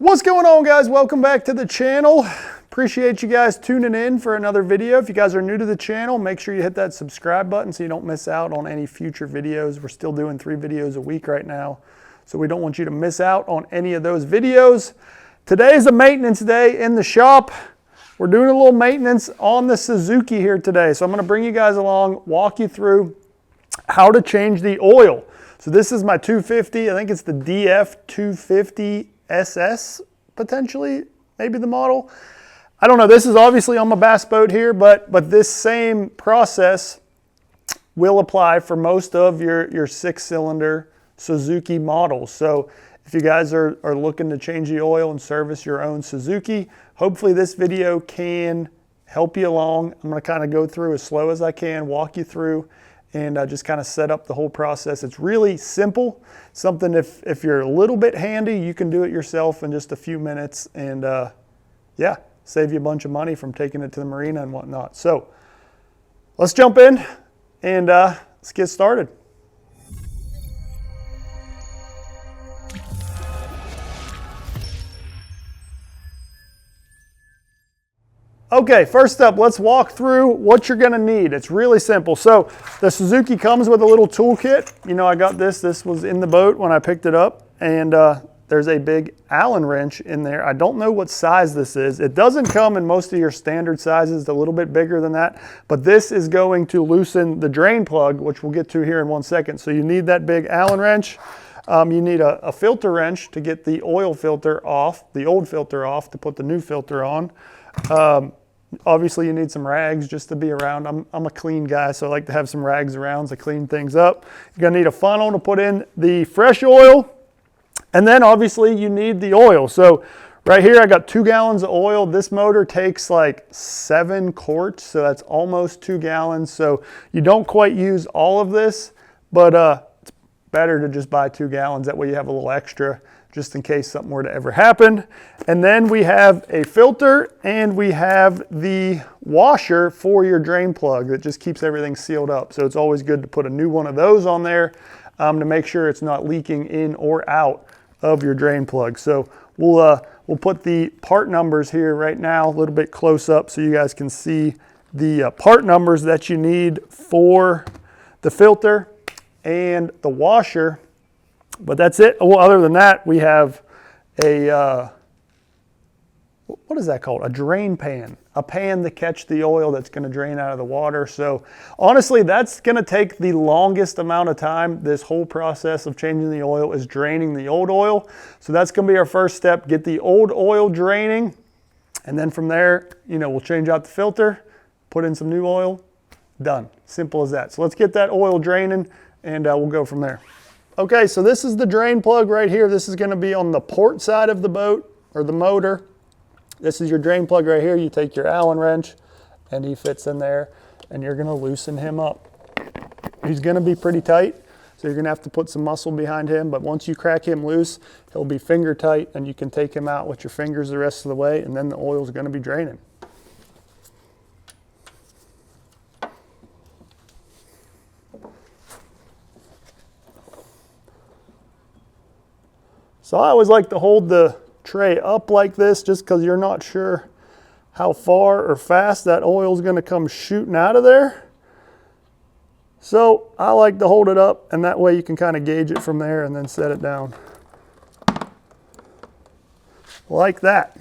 What's going on, guys? Welcome back to the channel. Appreciate you guys tuning in for another video. If you guys are new to the channel, make sure you hit that subscribe button so you don't miss out on any future videos. We're still doing 3 videos a week right now, so we don't want you to miss out on any of those videos. Today is a maintenance day in the shop. We're doing a little maintenance on the Suzuki here today. So I'm going to bring you guys along, walk you through how to change the oil. So this is my 250. I think it's the DF 250 SS, potentially, maybe the model. I don't know. This is obviously on my bass boat here, but this same process will apply for most of your 6-cylinder Suzuki models. So if you guys are looking to change the oil and service your own Suzuki, hopefully this video can help you along. I'm going to kind of go through as slow as I can, walk you through, and just kind of set up the whole process. It's really simple. Something if you're a little bit handy, you can do it yourself in just a few minutes, and yeah, save you a bunch of money from taking it to the marina and whatnot. So let's jump in and let's get started. Okay, first up, let's walk through what you're gonna need. It's really simple. So the Suzuki comes with a little toolkit. You know, I got this was in the boat when I picked it up, and there's a big Allen wrench in there. I don't know what size this is. It doesn't come in most of your standard sizes, it's a little bit bigger than that, but this is going to loosen the drain plug, which we'll get to here in 1 second. So you need that big Allen wrench. You need a filter wrench to get the oil filter off, the old filter off, to put the new filter on. Obviously you need some rags just to be around. I'm a clean guy, so I like to have some rags around to clean things up. You're gonna need a funnel to put in the fresh oil, and then obviously you need the oil. So right here I got 2 gallons of oil. This motor takes like 7 quarts, so that's almost 2 gallons. So you don't quite use all of this, but it's better to just buy 2 gallons. That way you have a little extra, just in case something were to ever happen. And then we have a filter, and we have the washer for your drain plug that just keeps everything sealed up. So it's always good to put a new one of those on there to make sure it's not leaking in or out of your drain plug. So we'll put the part numbers here right now a little bit close up so you guys can see the part numbers that you need for the filter and the washer. But that's it. Well, other than that, we have a, what is that called? A drain pan. A pan to catch the oil that's going to drain out of the water. So honestly, that's going to take the longest amount of time. This whole process of changing the oil is draining the old oil. So that's going to be our first step. Get the old oil draining. And then from there, you know, we'll change out the filter, put in some new oil. Done. Simple as that. So let's get that oil draining, and we'll go from there. Okay, so this is the drain plug right here. This is going to be on the port side of the boat, or the motor. This is your drain plug right here. You take your Allen wrench, and he fits in there, and you're going to loosen him up. He's going to be pretty tight, so you're going to have to put some muscle behind him, but once you crack him loose, he'll be finger tight, and you can take him out with your fingers the rest of the way, and then the oil is going to be draining. So I always like to hold the tray up like this, just because you're not sure how far or fast that oil is going to come shooting out of there. So I like to hold it up, and that way you can kind of gauge it from there and then set it down. Like that.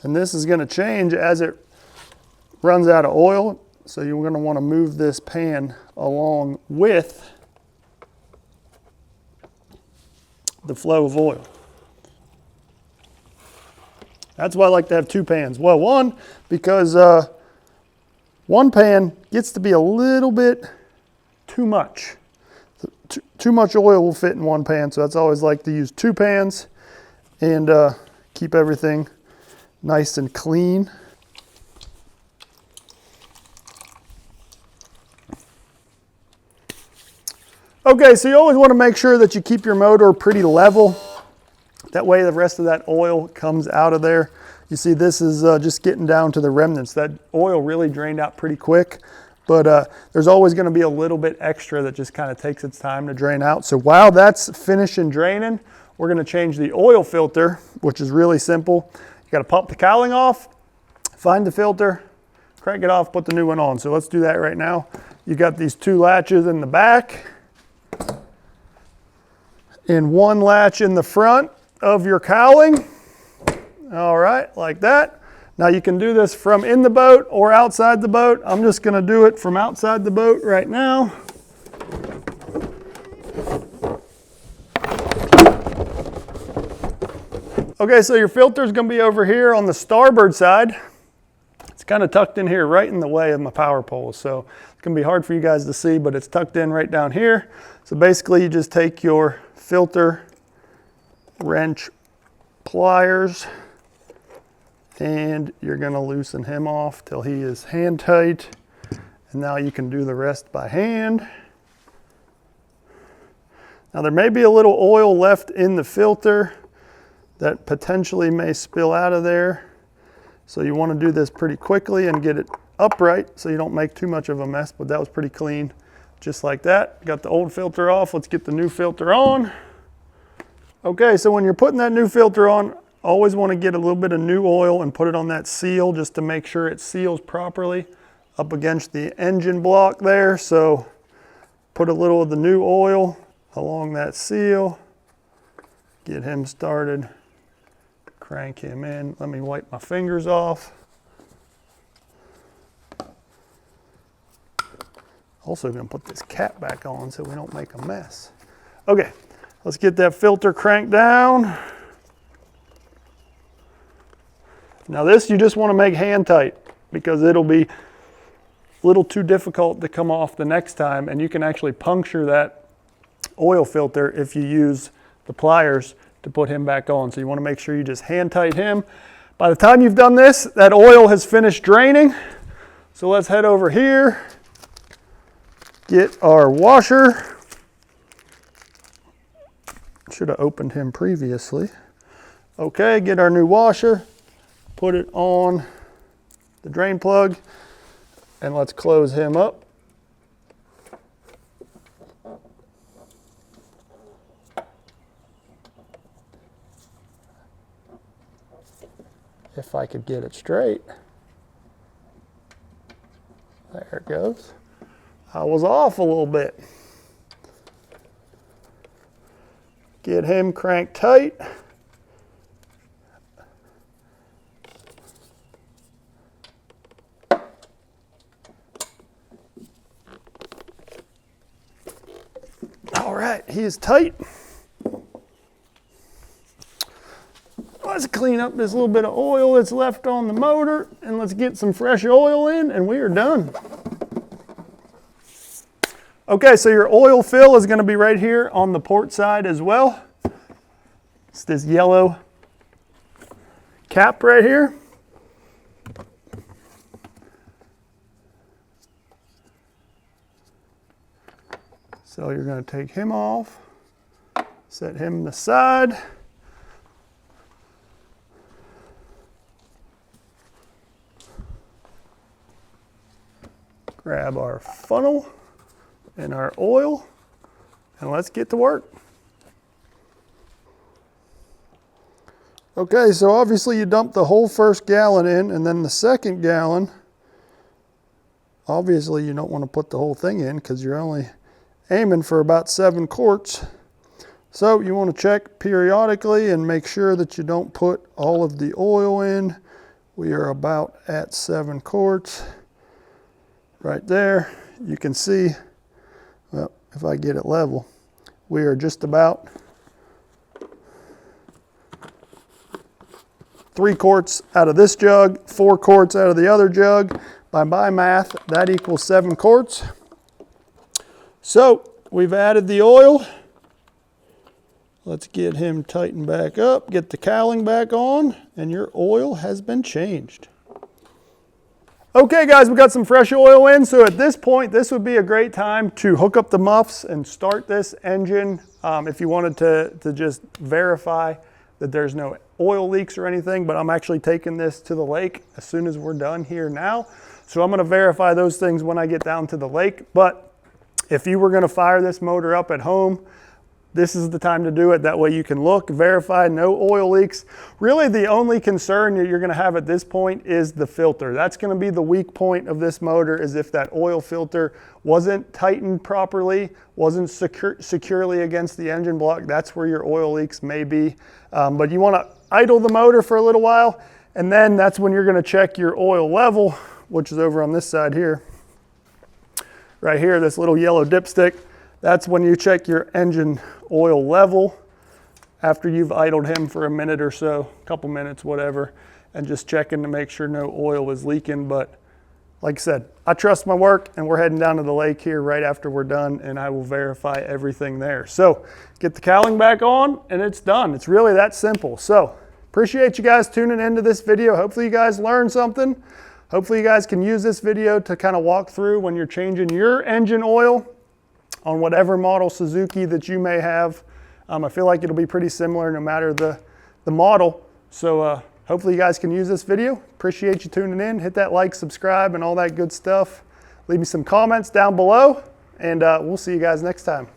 And this is going to change as it runs out of oil. So you're going to want to move this pan along with the flow of oil. That's why I like to have 2 pans. Well, one, because one pan gets to be a little bit too much. Too much oil will fit in one pan, so that's always like to use 2 pans and keep everything nice and clean. Okay, so you always want to make sure that you keep your motor pretty level. That way the rest of that oil comes out of there. You see this is just getting down to the remnants. That oil really drained out pretty quick. but there's always going to be a little bit extra that just kind of takes its time to drain out. So while that's finishing draining, we're going to change the oil filter, which is really simple. You got to pop the cowling off, find the filter, crank it off, put the new one on. So let's do that right now. You got these 2 latches in the back and 1 latch in the front of your cowling. All right, like that. Now you can do this from in the boat or outside the boat. I'm just going to do it from outside the boat right now. Okay, so your filter is going to be over here on the starboard side. It's kind of tucked in here right in the way of my power pole, so it's going to be hard for you guys to see, but it's tucked in right down here. So basically you just take your filter wrench pliers and you're going to loosen him off till he is hand tight, and now you can do the rest by hand. Now there may be a little oil left in the filter that potentially may spill out of there. So you want to do this pretty quickly and get it upright so you don't make too much of a mess, but that was pretty clean. Just like that. Got the old filter off. Let's get the new filter on. Okay, so when you're putting that new filter on, always want to get a little bit of new oil and put it on that seal just to make sure it seals properly up against the engine block there. So put a little of the new oil along that seal. Get him started. Crank him in. Let me wipe my fingers off. Also going to put this cap back on so we don't make a mess. Okay, let's get that filter cranked down. Now this you just want to make hand tight because it'll be a little too difficult to come off the next time, and you can actually puncture that oil filter if you use the pliers to put him back on. So you want to make sure you just hand tight him. By the time you've done this, that oil has finished draining. So let's head over here, get our washer. Should have opened him previously. Okay, get our new washer, put it on the drain plug, and let's close him up. If I could get it straight. There it goes. I was off a little bit. Get him cranked tight. All right, he is tight. Let's clean up this little bit of oil that's left on the motor, and let's get some fresh oil in, and we are done. Okay, so your oil fill is going to be right here on the port side as well. It's this yellow cap right here. So you're going to take him off, set him aside. Grab our funnel and our oil, and let's get to work. Okay, so obviously you dump the whole first gallon in, and then the second gallon, obviously you don't want to put the whole thing in because you're only aiming for about 7 quarts. So you want to check periodically and make sure that you don't put all of the oil in. We are about at 7 quarts. Right there, you can see, well, if I get it level, we are just about 3 quarts out of this jug, 4 quarts out of the other jug. By my math, that equals 7 quarts. So we've added the oil. Let's get him tightened back up, get the cowling back on, and your oil has been changed. Okay guys, we got some fresh oil in, so at this point, this would be a great time to hook up the muffs and start this engine if you wanted to just verify that there's no oil leaks or anything, but I'm actually taking this to the lake as soon as we're done here now. So I'm going to verify those things when I get down to the lake. But if you were going to fire this motor up at home, this is the time to do it. That way you can look, verify, no oil leaks. Really the only concern that you're going to have at this point is the filter. That's going to be the weak point of this motor, is if that oil filter wasn't tightened properly, wasn't securely against the engine block. That's where your oil leaks may be. But you want to idle the motor for a little while, and then that's when you're going to check your oil level, which is over on this side here. Right here, this little yellow dipstick. That's when you check your engine oil level after you've idled him for a minute or so, a couple minutes, whatever, and just checking to make sure no oil is leaking. But like I said, I trust my work, and we're heading down to the lake here right after we're done, and I will verify everything there. So get the cowling back on and it's done. It's really that simple. So appreciate you guys tuning into this video. Hopefully you guys learned something. Hopefully you guys can use this video to kind of walk through when you're changing your engine oil on whatever model Suzuki that you may have. I feel like it'll be pretty similar no matter the model. So hopefully you guys can use this video. Appreciate you tuning in. Hit that like, subscribe, and all that good stuff. Leave me some comments down below, and we'll see you guys next time.